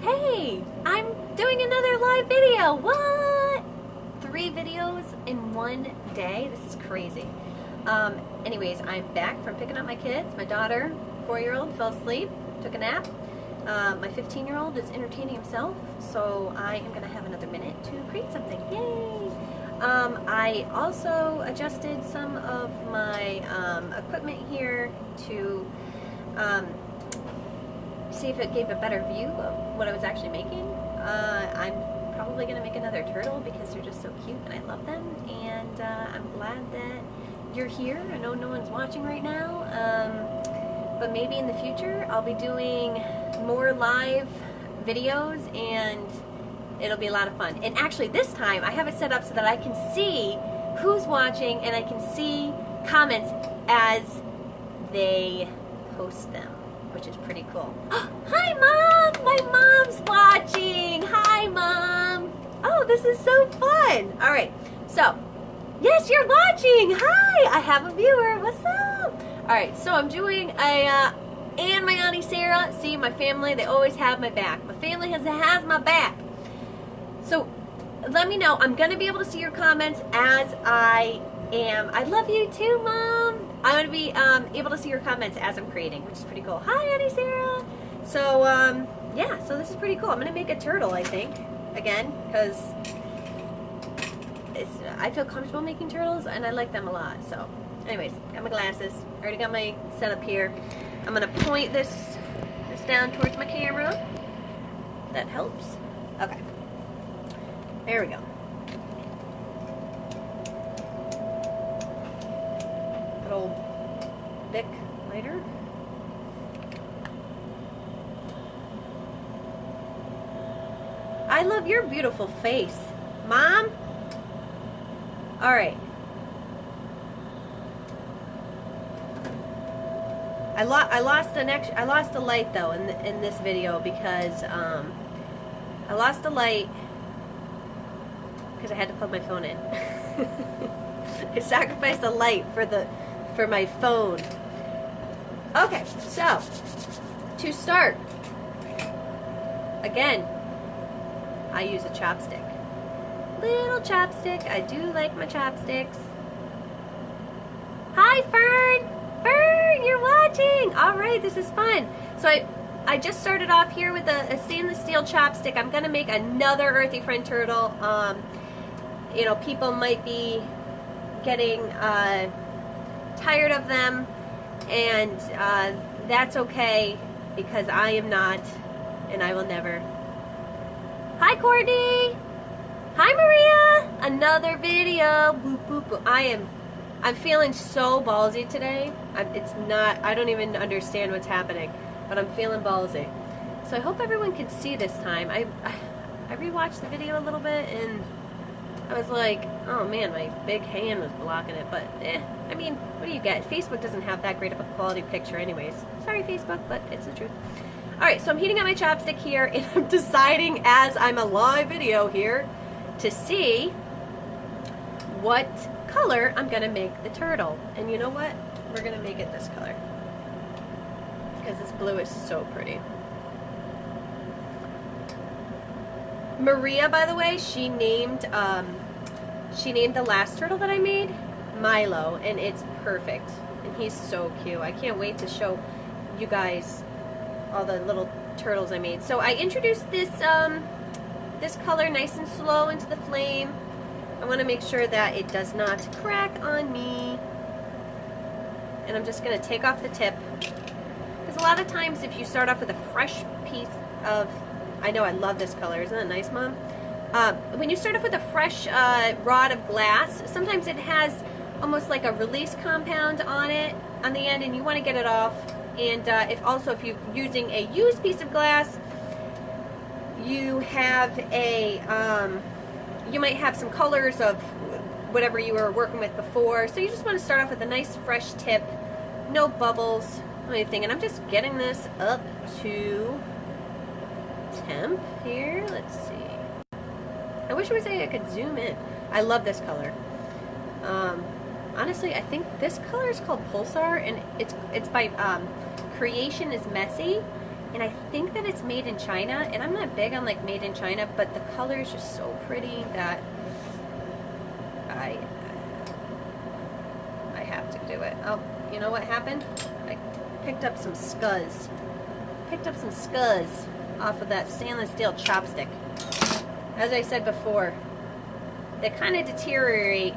Hey, I'm doing another live video. What? 3 videos in one day? This is crazy. Anyways, I'm back from picking up my kids. My daughter, 4-year-old, fell asleep, took a nap. My 15-year-old is entertaining himself, so I am going to have another minute to create something. Yay! I also adjusted some of my equipment here to see if it gave a better view of what I was actually making. I'm probably going to make another turtle because they're just so cute and I love them, and I'm glad that you're here. I know no one's watching right now, but maybe in the future I'll be doing more live videos and it'll be a lot of fun. And actually this time I have it set up so that I can see who's watching and I can see comments as they post them, which is pretty cool. Hi Mom! My mom's watching! Hi Mom! Oh, this is so fun! Alright, so, yes, you're watching! Hi! I have a viewer! What's up? Alright, so I'm doing a, and my Auntie Sarah, see, my family, they always have my back. My family has my back. So, let me know. I'm going to be able to see your comments as I am. I love you too, Mom! I'm going to be able to see your comments as I'm creating, which is pretty cool. Hi, Auntie Sarah! So, yeah, so this is pretty cool. I'm going to make a turtle, I think, again, because I feel comfortable making turtles, and I like them a lot. So, anyways, got my glasses. I already got my setup here. I'm going to point this down towards my camera. That helps. Okay. There we go. Good old Bic lighter. I love your beautiful face, Mom. All right. I lost a light though in this video because I lost a light because I had to plug my phone in. I sacrificed a light for my phone. Okay, so to start, again, I use a chopstick. Little chopstick. I do like my chopsticks. Hi, Fern! Fern, you're watching! Alright, this is fun. So I just started off here with a stainless steel chopstick. I'm going to make another Earthy Friend turtle. You know, people might be getting tired of them, and that's okay because I am not, and I will never. Hi, Courtney! Hi, Maria! Another video. Boop, boop, boop. I'm feeling so ballsy today. I don't even understand what's happening, but I'm feeling ballsy. So I hope everyone can see this time. I rewatched the video a little bit and I was like, oh man, my big hand was blocking it, but I mean, what do you get? Facebook doesn't have that great of a quality picture anyways. Sorry Facebook, but it's the truth. Alright, so I'm heating up my chopstick here and I'm deciding as I'm a live video here to see what color I'm going to make the turtle. And you know what? We're going to make it this color. Because this blue is so pretty. Maria, by the way, she named the last turtle that I made Milo, and it's perfect. And he's so cute. I can't wait to show you guys all the little turtles I made. So I introduced this this color nice and slow into the flame. I want to make sure that it does not crack on me. And I'm just going to take off the tip. Because a lot of times if you start off with a fresh piece of, I know I love this color, isn't that nice, Mom? When you start off with a fresh rod of glass, sometimes it has almost like a release compound on it, on the end, and you want to get it off. And if you're using a used piece of glass, you have a, you might have some colors of whatever you were working with before. So you just want to start off with a nice fresh tip, no bubbles, or anything. And I'm just getting this up to temp here. Let's see. I wish I could zoom in. I love this color. Honestly, I think this color is called Pulsar, and it's by Creation is Messy, And I think that it's made in China, and I'm not big on like made in China, but the color is just so pretty that I have to do it. Oh, you know what happened? I picked up some scuzz. Off of that stainless steel chopstick. As I said before, they kind of deteriorate,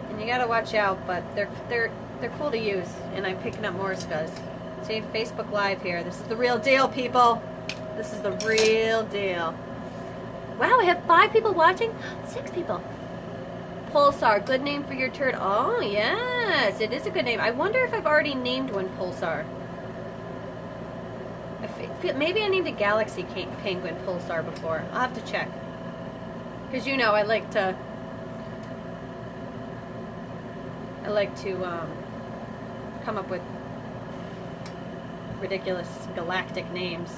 and you gotta watch out. But they're cool to use, and I'm picking up more scuzz. See, Facebook Live here. This is the real deal, people. This is the real deal. Wow, I have 5 people watching. 6 people. Pulsar, good name for your turd. Oh yes, it is a good name. I wonder if I've already named one Pulsar. Maybe I named a Galaxy Penguin Pulsar before. I'll have to check. Because you know I like to come up with ridiculous galactic names.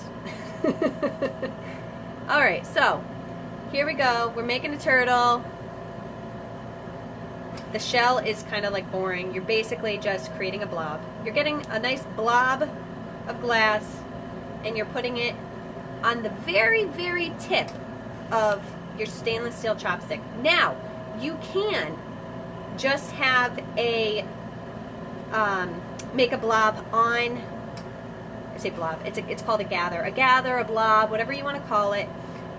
Alright, so here we go. We're making a turtle. The shell is kind of like boring. You're basically just creating a blob. You're getting a nice blob of glass, and you're putting it on the very, very tip of your stainless steel chopstick. Now, you can just have a, make a blob on, I say blob, it's called a gather, a blob, whatever you want to call it,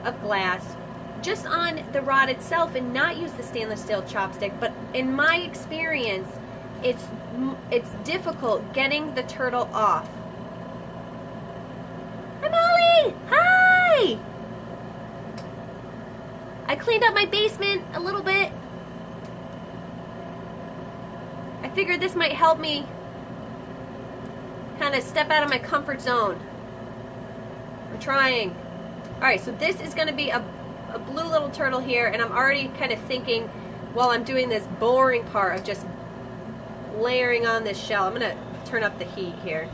of glass, just on the rod itself and not use the stainless steel chopstick. But in my experience, it's difficult getting the turtle off. Hi, Molly! Hi! I cleaned up my basement a little bit. I figured this might help me kind of step out of my comfort zone. I'm trying. Alright, so this is going to be a blue little turtle here, and I'm already kind of thinking while I'm doing this boring part of just layering on this shell. I'm going to turn up the heat here.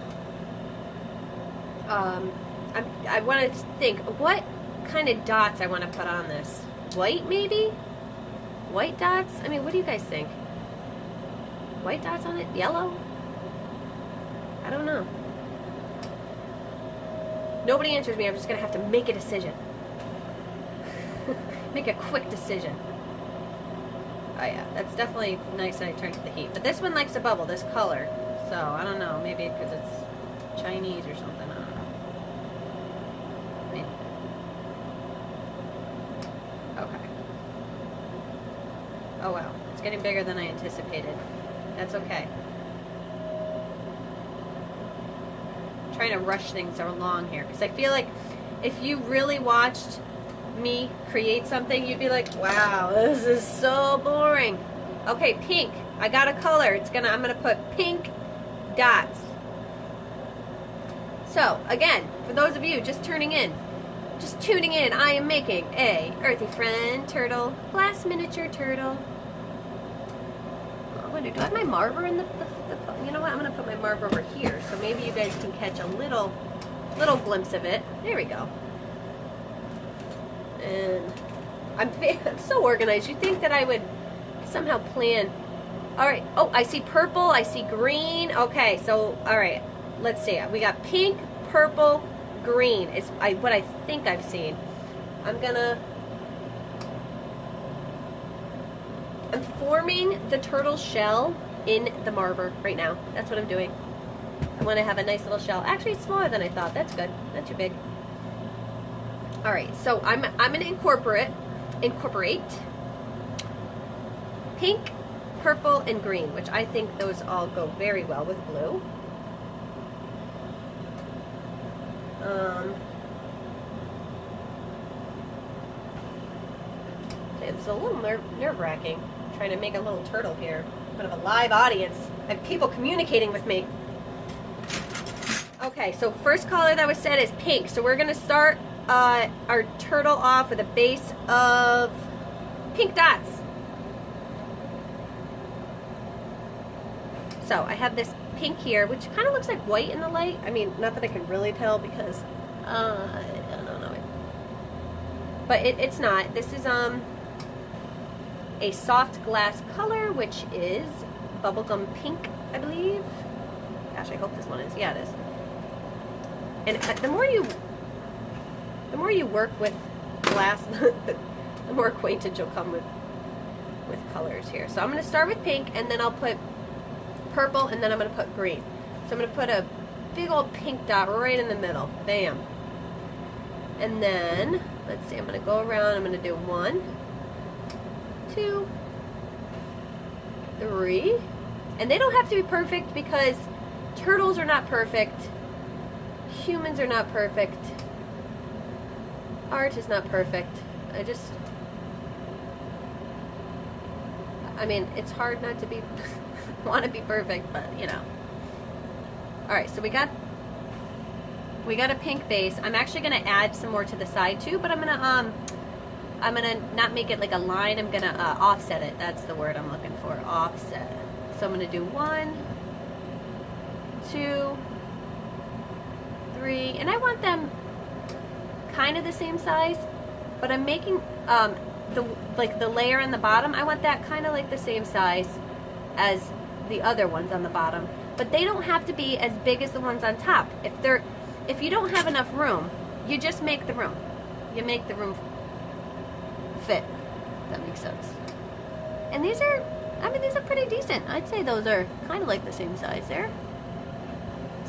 I want to think what kind of dots I want to put on this. White, maybe? White dots? I mean, what do you guys think? White dots on it? Yellow? I don't know. Nobody answers me. I'm just going to have to make a decision. Make a quick decision. Oh yeah, that's definitely nice that I turned to the heat. But this one likes to bubble, this color. So, I don't know. Maybe because it's Chinese or something. I don't know. Maybe. Okay. Oh wow. It's getting bigger than I anticipated. That's okay. I'm trying to rush things along here. Because I feel like if you really watched me create something, you'd be like, wow, this is so boring. Okay, pink. I got a color. I'm gonna put pink dots. So, again, for those of you just tuning in, I am making a earthy friend turtle, glass miniature turtle. Oh, do I have my marver in the you know what? I'm gonna put my marver over here, so maybe you guys can catch a little glimpse of it. There we go. And I'm so organized. You'd think that I would somehow plan. Alright, oh, I see purple, I see green. Okay, so, alright, let's see. We got pink, purple, green is what I think I've seen. I'm forming the turtle shell in the marver right now. That's what I'm doing. I want to have a nice little shell. Actually, it's smaller than I thought. That's good. Not too big. Alright, so I'm going to incorporate pink, purple, and green, which I think those all go very well with blue. It's a little nerve-wracking trying to make a little turtle here in front of a live audience. I have people communicating with me. Okay, so first color that was said is pink. So we're going to start our turtle off with a base of pink dots. So I have this pink here, which kind of looks like white in the light. I mean, not that I can really tell because I don't know it. But it's not. This is a soft glass color, which is bubblegum pink, I believe. Gosh, I hope this one is. Yeah, it is. And the more you work with glass, the more acquainted you'll come with colors here. So I'm going to start with pink, and then I'll put purple, and then I'm going to put green. So I'm going to put a big old pink dot right in the middle. Bam. And then, let's see, I'm going to go around. I'm going to do 1, 2, 3. And they don't have to be perfect because turtles are not perfect. Humans are not perfect. Art is not perfect. I mean, it's hard not to be, want to be perfect, but, you know. Alright, so we got a pink base. I'm actually going to add some more to the side too, but I'm going to not make it like a line. I'm going to offset it. That's the word I'm looking for, offset. So I'm going to do 1, 2, 3, and I want them kind of the same size, but I'm making the layer on the bottom, I want that kind of like the same size as the other ones on the bottom, but they don't have to be as big as the ones on top. If you don't have enough room, you just make the room. You make the room fit. If that makes sense. And these are pretty decent. I'd say those are kind of like the same size there.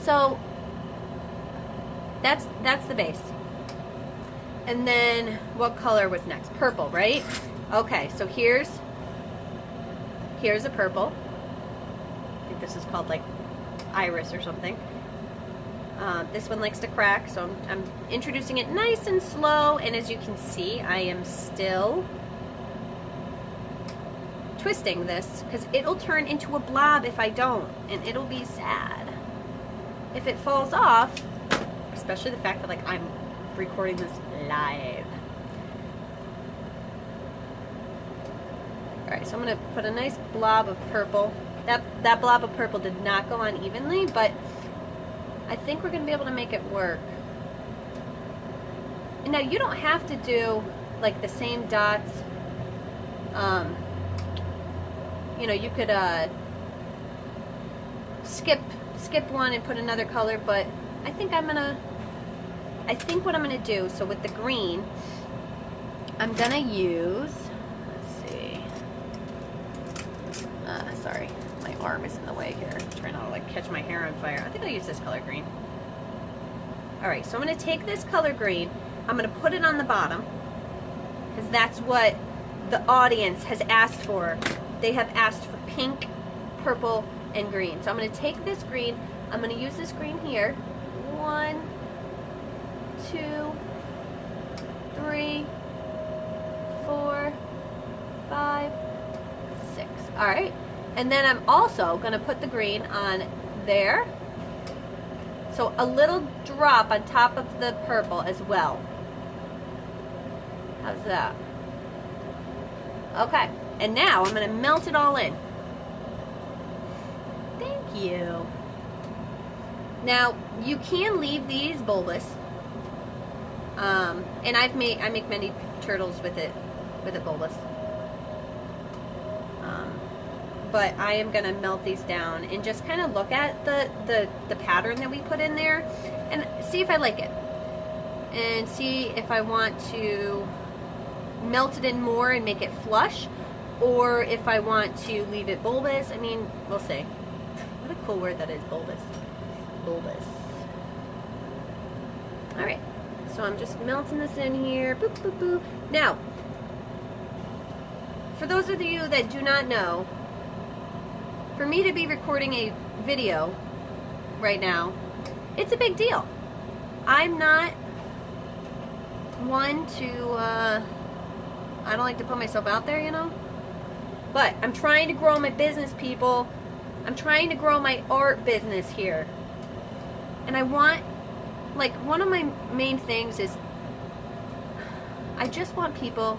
So that's the base. And then what color was next? Purple, right? Okay, so here's a purple. I think this is called like iris or something. This one likes to crack, so I'm introducing it nice and slow, and as you can see, I am still twisting this because it'll turn into a blob if I don't, and it'll be sad if it falls off, especially the fact that like I'm recording this live. Alright, so I'm going to put a nice blob of purple. That blob of purple did not go on evenly, but I think we're going to be able to make it work. And now you don't have to do like the same dots. You know, you could skip one and put another color, but I think what I'm gonna do, so with the green, I'm gonna use, let's see, sorry, my arm is in the way here. I'm trying to like catch my hair on fire. I think I'll use this color green. Alright, so I'm gonna take this color green, I'm gonna put it on the bottom, because that's what the audience has asked for. They have asked for pink, purple, and green. So I'm gonna take this green, I'm gonna use this green here. 1, 2, 3, 4, 5, 6. Alright. And then I'm also going to put the green on there. So a little drop on top of the purple as well. How's that? Okay. And now I'm going to melt it all in. Thank you. Now, you can leave these bulbous. And I make many turtles with it bulbous. But I am gonna melt these down and just kind of look at the pattern that we put in there and see if I like it. And see if I want to melt it in more and make it flush, or if I want to leave it bulbous. I mean, we'll see. What a cool word that is, bulbous. Bulbous. Alright. So I'm just melting this in here. Boop, boop, boop. Now, for those of you that do not know, for me to be recording a video right now, it's a big deal. I'm not one to, I don't like to put myself out there, you know? But I'm trying to grow my business, people. I'm trying to grow my art business here. And I want, like, one of my main things is I just want people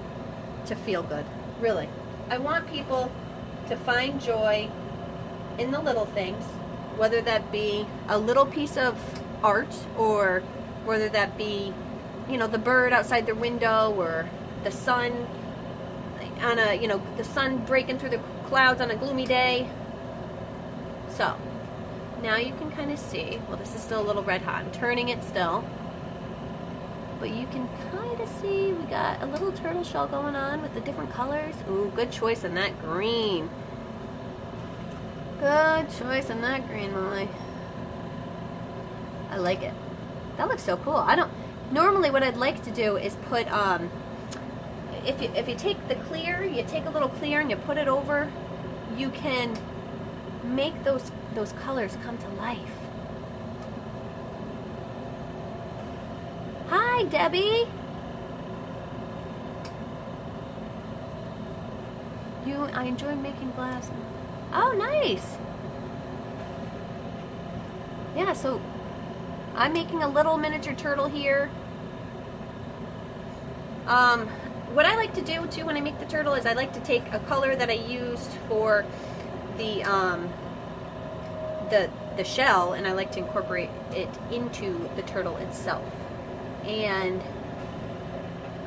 to feel good, really. I want people to find joy in the little things, whether that be a little piece of art, or whether that be, you know, the bird outside their window, or the sun on a, you know, the sun breaking through the clouds on a gloomy day. So, now you can kind of see, well, this is still a little red hot. I'm turning it still. But you can kind of see we got a little turtle shell going on with the different colors. Ooh, good choice on that green. Good choice on that green, Molly. I like it. That looks so cool. Normally what I'd like to do is put, if you take the clear, you take a little clear and you put it over, you can make those colors come to life. Hi, Debbie. I enjoy making glass. Oh, nice. Yeah, so I'm making a little miniature turtle here. What I like to do too when I make the turtle is I like to take a color that I used for the shell, and I like to incorporate it into the turtle itself. And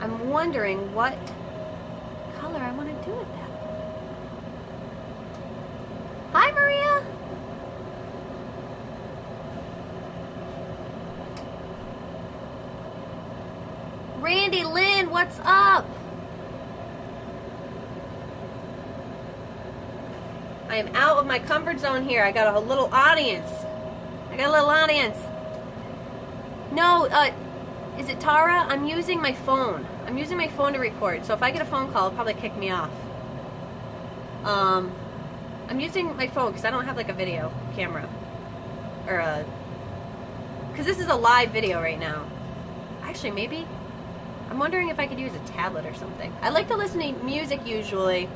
I'm wondering what color I want to do with that. Hi, Maria. Randy Lynn, what's up? I am out of my comfort zone here. I got a little audience. No, is it Tara? I'm using my phone. I'm using my phone to record. So if I get a phone call, it'll probably kick me off. I'm using my phone because I don't have like a video camera. Because this is a live video right now. Actually, maybe. I'm wondering if I could use a tablet or something. I like to listen to music usually,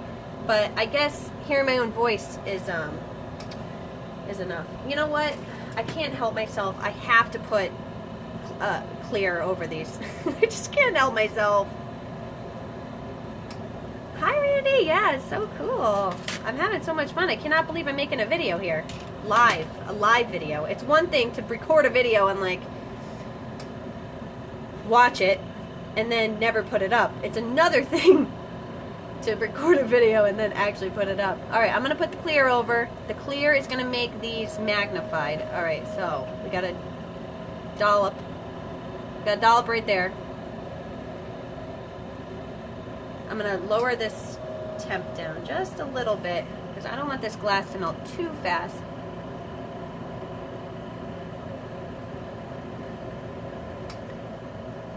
but I guess hearing my own voice is enough. You know what? I can't help myself. I have to put clear over these. I just can't help myself. Hi, Randy. Yeah, it's so cool. I'm having so much fun. I cannot believe I'm making a video here. A live video. It's one thing to record a video and like watch it and then never put it up. It's another thing to record a video and then actually put it up. Alright, I'm going to put the clear over. The clear is going to make these magnified. Alright, so we got a dollop. Got a dollop right there. I'm going to lower this temp down just a little bit because I don't want this glass to melt too fast.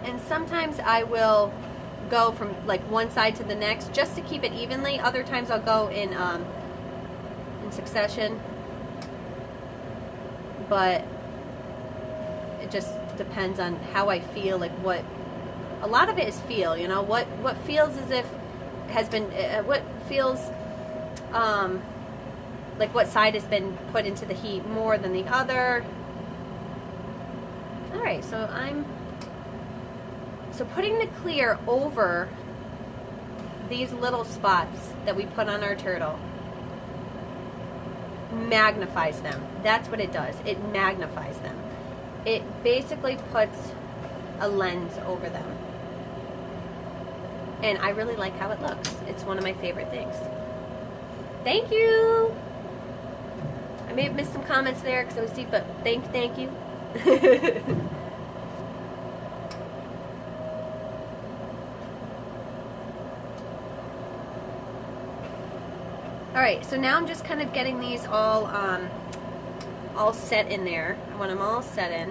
And sometimes I will go from like one side to the next just to keep it evenly. Other times I'll go in succession. But it just depends on how I feel, like what, a lot of it is feel, you know, what feels as if has been, what feels like what side has been put into the heat more than the other. Alright, so putting the clear over these little spots that we put on our turtle magnifies them. That's what it does. It magnifies them. It basically puts a lens over them. And I really like how it looks. It's one of my favorite things. Thank you! I may have missed some comments there because I was deep, but thank you. Alright, so now I'm just kind of getting these all set in there. I want them all set in.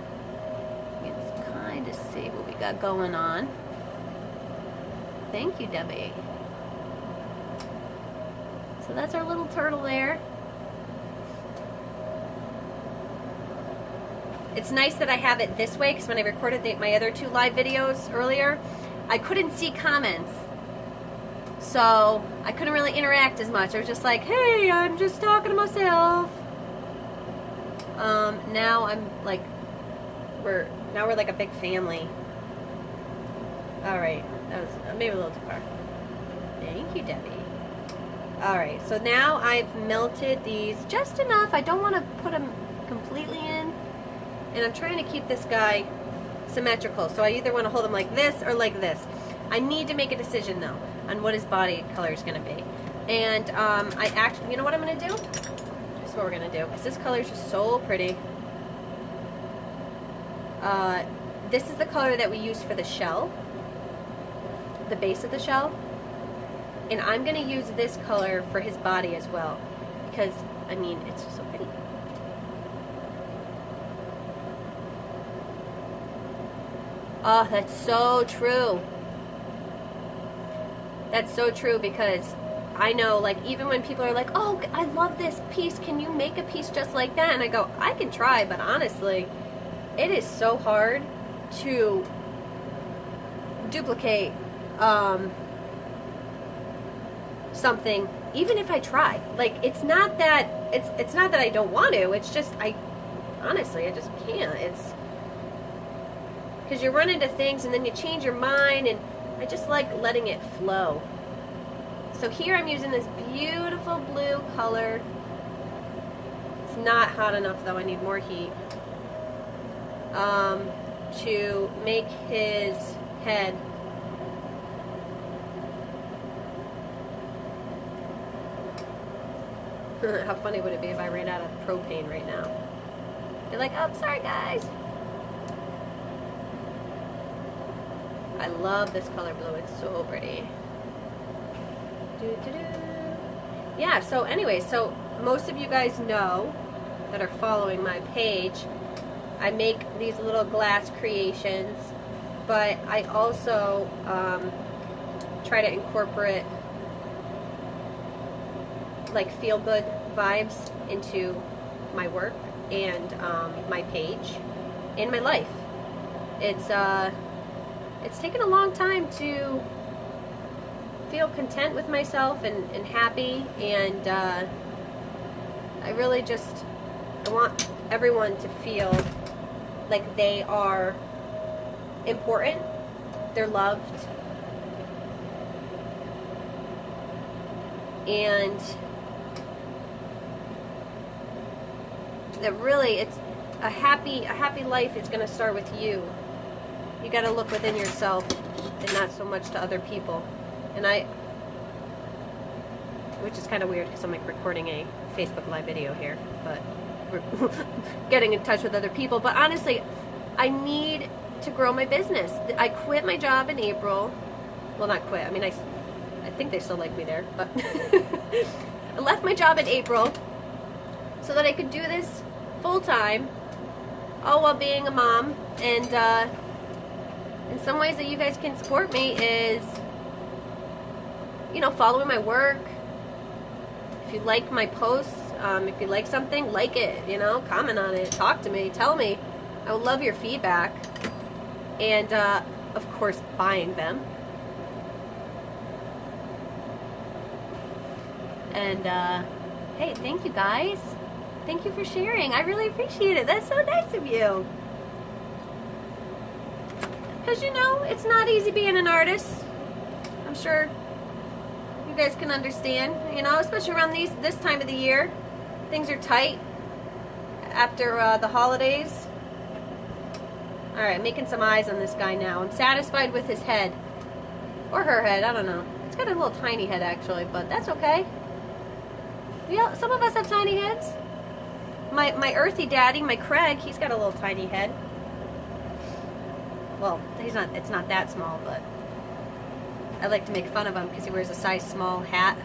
You can kind of see what we got going on. Thank you, Debbie. So that's our little turtle there. It's nice that I have it this way because when I recorded my other two live videos earlier, I couldn't see comments. So I couldn't really interact as much. I was just like, hey, I'm just talking to myself. Now I'm like, we're like a big family. Alright, that was maybe a little too far. Thank you, Debbie. Alright, so now I've melted these just enough. I don't want to put them completely in. And I'm trying to keep this guy symmetrical. So I either want to hold him like this or like this. I need to make a decision though on what his body color is going to be. And I actually, you know what I'm going to do? Just is what we're going to do, because this color is just so pretty. This is the color that we used for the shell, the base of the shell. And I'm going to use this color for his body as well, because, I mean, it's just so pretty. Oh, that's so true. That's so true, because I know, like, even when people are like, oh, I love this piece, can you make a piece just like that? And I go, I can try, but honestly, it is so hard to duplicate something, even if I try. Like, it's not that I don't want to, it's just honestly I just can't. It's because you run into things and then you change your mind, and I just like letting it flow. So here I'm using this beautiful blue color. It's not hot enough though, I need more heat, to make his head. How funny would it be if I ran out of propane right now? You're like, oh, sorry guys. I love this color blue. It's so pretty. Yeah, so anyway, so most of you guys know that are following my page, I make these little glass creations, but I also try to incorporate like feel-good vibes into my work and my page and my life. It's taken a long time to feel content with myself and happy, and I really just, I want everyone to feel like they are important, they're loved, and that really it's a happy life is going to start with you. You got to look within yourself and not so much to other people. And which is kind of weird because I'm like recording a Facebook Live video here, but we're getting in touch with other people. But honestly, I need to grow my business. I quit my job in April. Well, not quit. I mean, I think they still like me there, but I left my job in April so that I could do this full time, all while being a mom. And in some ways that you guys can support me is, you know, following my work. If you like my posts, if you like something, like it, you know, comment on it, talk to me, tell me. I would love your feedback. And, of course, buying them. And, hey, thank you guys. Thank you for sharing. I really appreciate it. That's so nice of you. Because, you know, it's not easy being an artist. I'm sure you guys can understand, you know, especially around this time of the year. Things are tight after the holidays. Alright, making some eyes on this guy now. I'm satisfied with his head. Or her head, I don't know. It's got a little tiny head, actually, but that's okay. Yeah, some of us have tiny heads. My earthy daddy, my Craig, he's got a little tiny head. Well, it's not that small, but I like to make fun of him because he wears a size small hat.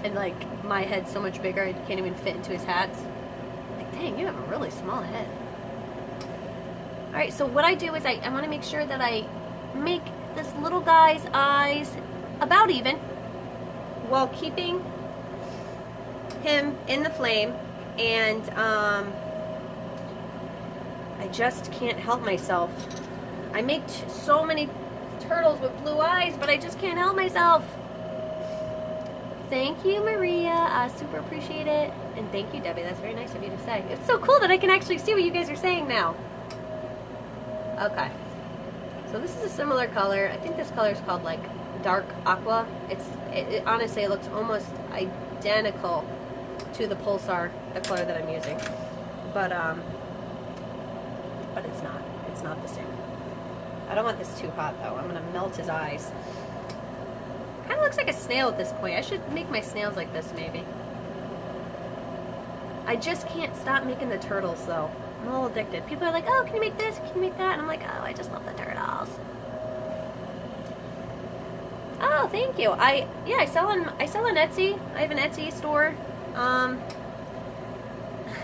And like, my head's so much bigger, I can't even fit into his hats. Like, dang, you have a really small head. Alright, so what I do is I want to make sure that I make this little guy's eyes about even while keeping him in the flame, and I just can't help myself. I make so many turtles with blue eyes, but I just can't help myself. Thank you, Maria. I super appreciate it. And thank you, Debbie. That's very nice of you to say. It's so cool that I can actually see what you guys are saying now. Okay. So this is a similar color. I think this color is called like dark aqua. Honestly, it looks almost identical to the Pulsar, the color that I'm using. But it's not. It's not the same. I don't want this too hot though. I'm gonna melt his eyes. Kind of looks like a snail at this point. I should make my snails like this maybe. I just can't stop making the turtles though. I'm a little addicted. People are like, oh, can you make this? Can you make that? And I'm like, oh, I just love the turtles. Oh, thank you. I sell on Etsy. I have an Etsy store.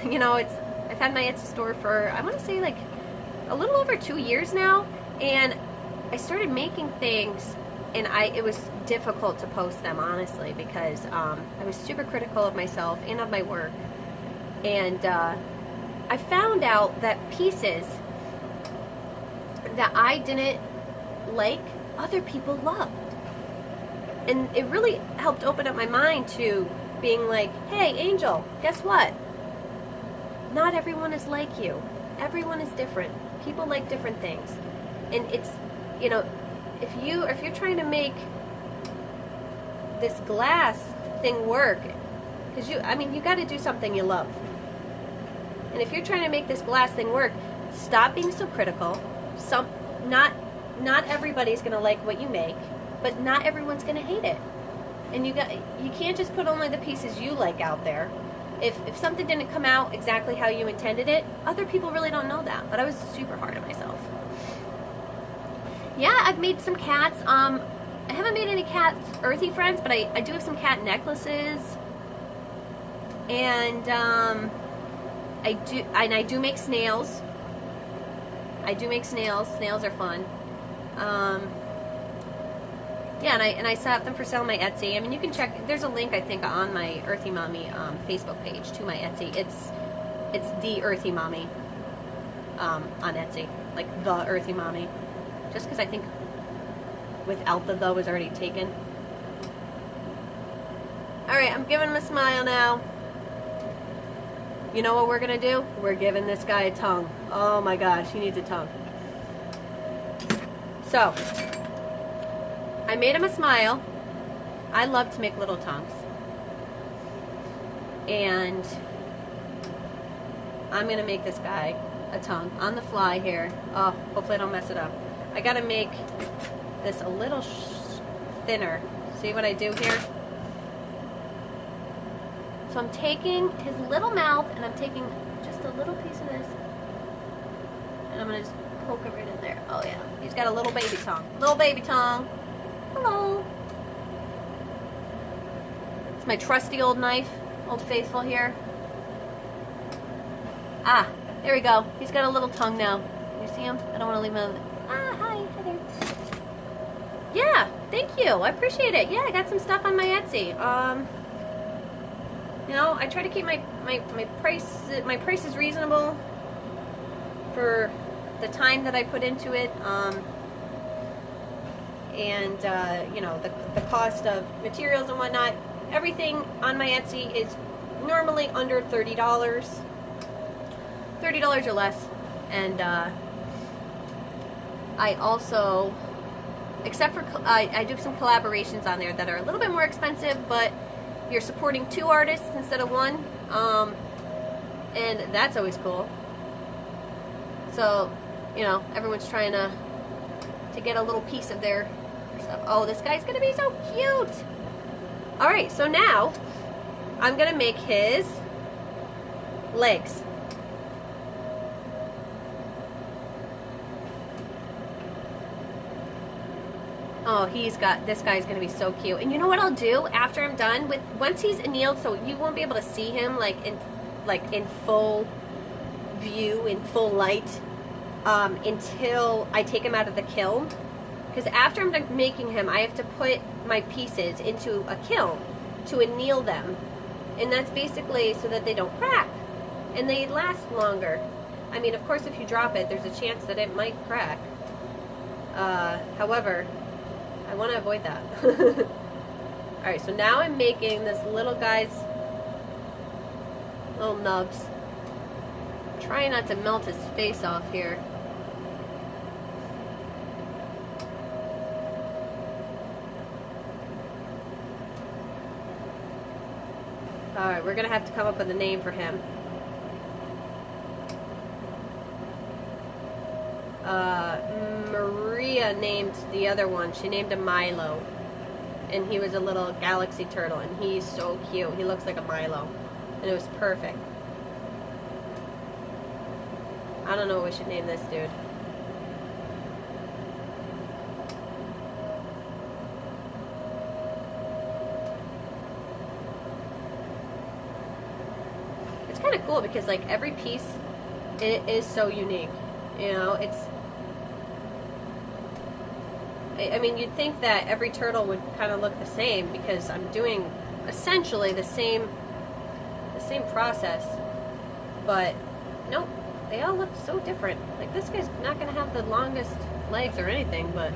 You know, I've had my Etsy store for, I want to say, like a little over 2 years now, and I started making things, and it was difficult to post them, honestly, because I was super critical of myself and of my work. And I found out that pieces that I didn't like, other people loved. And it really helped open up my mind to being like, hey, Angel, guess what? Not everyone is like you. Everyone is different. People like different things. And it's, you know, if you're trying to make this glass thing work, because you got to do something you love. And if you're trying to make this glass thing work, stop being so critical. Not everybody's going to like what you make, but not everyone's going to hate it. And you can't just put only the pieces you like out there. If something didn't come out exactly how you intended it, other people really don't know that. But I was super hard on myself. Yeah, I've made some cats. I haven't made any cat earthy friends, but I do have some cat necklaces. And I do make snails. I do make snails. Snails are fun. Yeah, and I set up them for sale on my Etsy. I mean, you can check. There's a link, I think, on my Earthy Mommy Facebook page to my Etsy. It's the Earthy Mommy on Etsy, like the Earthy Mommy. Just because I think without the though is already taken. All right, I'm giving him a smile now. You know what we're gonna do? We're giving this guy a tongue. Oh my gosh, he needs a tongue. So, I made him a smile. I love to make little tongues. And I'm going to make this guy a tongue on the fly here. Oh, hopefully I don't mess it up. I got to make this a little thinner. See what I do here? So I'm taking his little mouth and I'm taking just a little piece of this. And I'm going to just poke it right in there. Oh yeah, he's got a little baby tongue. Little baby tongue. Hello. It's my trusty old knife, Old Faithful here. Ah, there we go. He's got a little tongue now. You see him? I don't want to leave him. Ah, hi there. Yeah, thank you. I appreciate it. Yeah, I got some stuff on my Etsy. You know, I try to keep my prices reasonable for the time that I put into it. And you know, the cost of materials and whatnot. Everything on my Etsy is normally under $30. $30 or less. And I also, except for, I do some collaborations on there that are a little bit more expensive, but you're supporting 2 artists instead of 1. And that's always cool. So, you know, everyone's trying to get a little piece of their stuff. Oh, this guy's gonna be so cute. All right, so now I'm gonna make his legs. Oh, this guy's gonna be so cute. And you know what I'll do after I'm done with, once he's annealed, so you won't be able to see him like in full view, in full light, until I take him out of the kiln. Because after I'm done making him, I have to put my pieces into a kiln to anneal them. And that's basically so that they don't crack. And they last longer. I mean, of course, if you drop it, there's a chance that it might crack. However, I want to avoid that. Alright, so now I'm making this little guy's little nubs. Trying not to melt his face off here. Alright, we're going to have to come up with a name for him. Maria named the other one. She named him Milo. And he was a little galaxy turtle, and he's so cute. He looks like a Milo. And it was perfect. I don't know what we should name this dude. It's kind of cool because like every piece, it is so unique. You know, it's. I mean, you'd think that every turtle would kind of look the same because I'm doing essentially the same process, but nope, they all look so different. Like this guy's not gonna have the longest legs or anything, but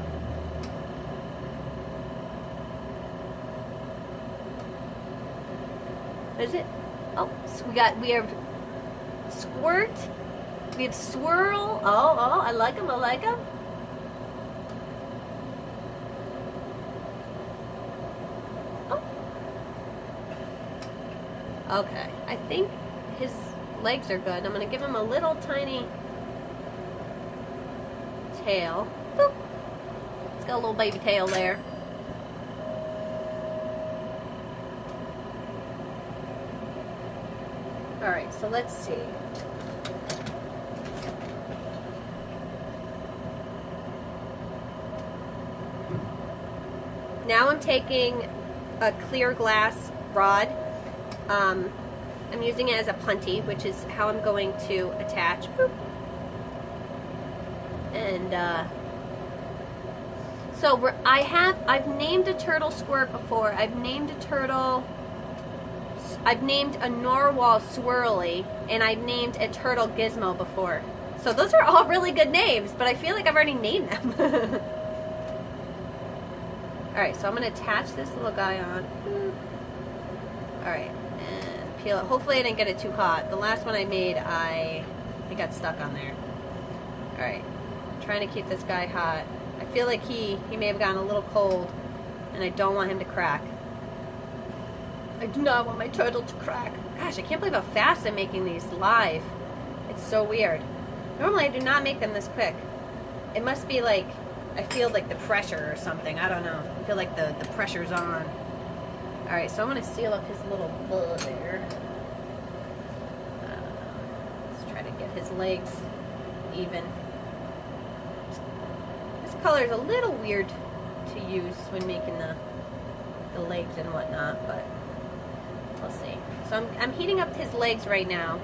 is it? Oh, so we have Squirt, we have Swirl. Oh, I like him. I like him. Okay, I think his legs are good. I'm going to give him a little tiny tail. Boop. He's got a little baby tail there. Alright, so let's see. Now I'm taking a clear glass rod. I'm using it as a punty, which is how I'm going to attach. Boop. And so I've named a turtle Squirt before. I've named a narwhal Swirly, and I've named a turtle Gizmo before. So those are all really good names, but I feel like I've already named them. Alright, so I'm going to attach this little guy on. Alright. Peel it. Hopefully I didn't get it too hot. The last one I made, it got stuck on there. Alright. Trying to keep this guy hot. I feel like he may have gotten a little cold, and I don't want him to crack. I do not want my turtle to crack. Gosh, I can't believe how fast I'm making these live. It's so weird. Normally I do not make them this quick. It must be like, I feel like the pressure or something. I don't know. I feel like the pressure's on. Alright, so I'm going to seal up his little butt there. Let's try to get his legs even. This color is a little weird to use when making the legs and whatnot, but we'll see. So I'm heating up his legs right now.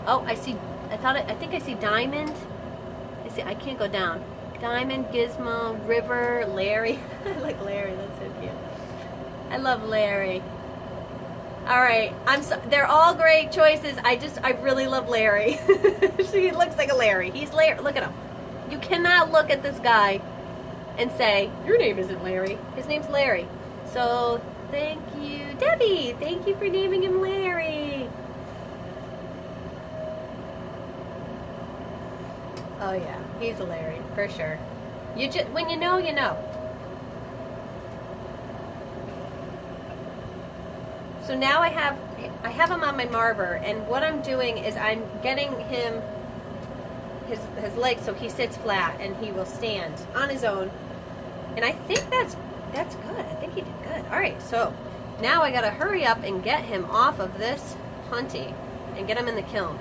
Oh, I see. I think I see Diamond. I can't go down. Diamond, Gizmo, River, Larry. I like Larry. That's so cute. I love Larry. Alright, they're all great choices. I really love Larry. She looks like a Larry. He's Larry. Look at him. You cannot look at this guy and say, your name isn't Larry. His name's Larry. So, thank you. Debbie, thank you for naming him Larry. Oh yeah, he's a Larry, for sure. When you know, you know. So now I have him on my marber, and what I'm doing is I'm getting him his legs so he sits flat and he will stand on his own. And I think that's good. I think he did good. All right, so now I gotta hurry up and get him off of this punty and get him in the kiln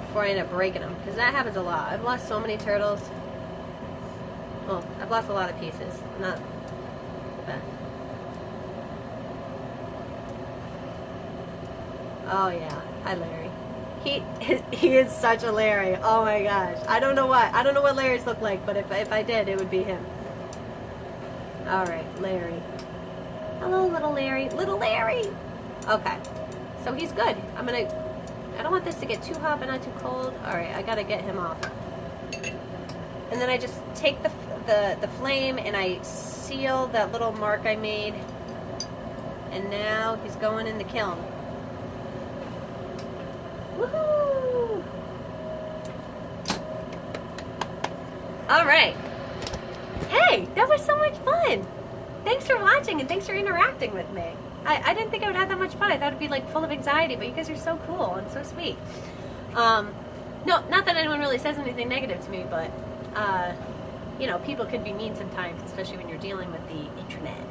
before I end up breaking him, because that happens a lot. I've lost so many turtles. Well, I've lost a lot of pieces. Not bad. Oh yeah, hi Larry. He is such a Larry. Oh my gosh. I don't know what Larrys look like, but if I did, it would be him. Alright, Larry. Hello, little Larry. Little Larry! Okay. So he's good. I don't want this to get too hot but not too cold. Alright, I gotta get him off. And then I just take the flame and I seal that little mark I made. And now he's going in the kiln. Woohoo! Alright. Hey, that was so much fun! Thanks for watching and thanks for interacting with me. I didn't think I would have that much fun. I thought it'd be like full of anxiety, but you guys are so cool and so sweet. No, not that anyone really says anything negative to me, but you know, people can be mean sometimes, especially when you're dealing with the internet.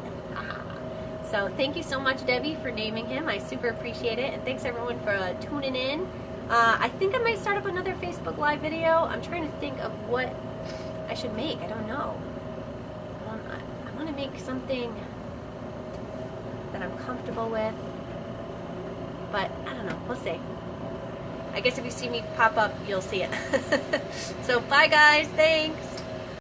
So thank you so much, Debbie, for naming him. I super appreciate it, and thanks everyone for tuning in. I think I might start up another Facebook Live video. I'm trying to think of what I should make. I don't know. I want to make something that I'm comfortable with, but I don't know. We'll see. I guess if you see me pop up, you'll see it. So bye guys. Thanks.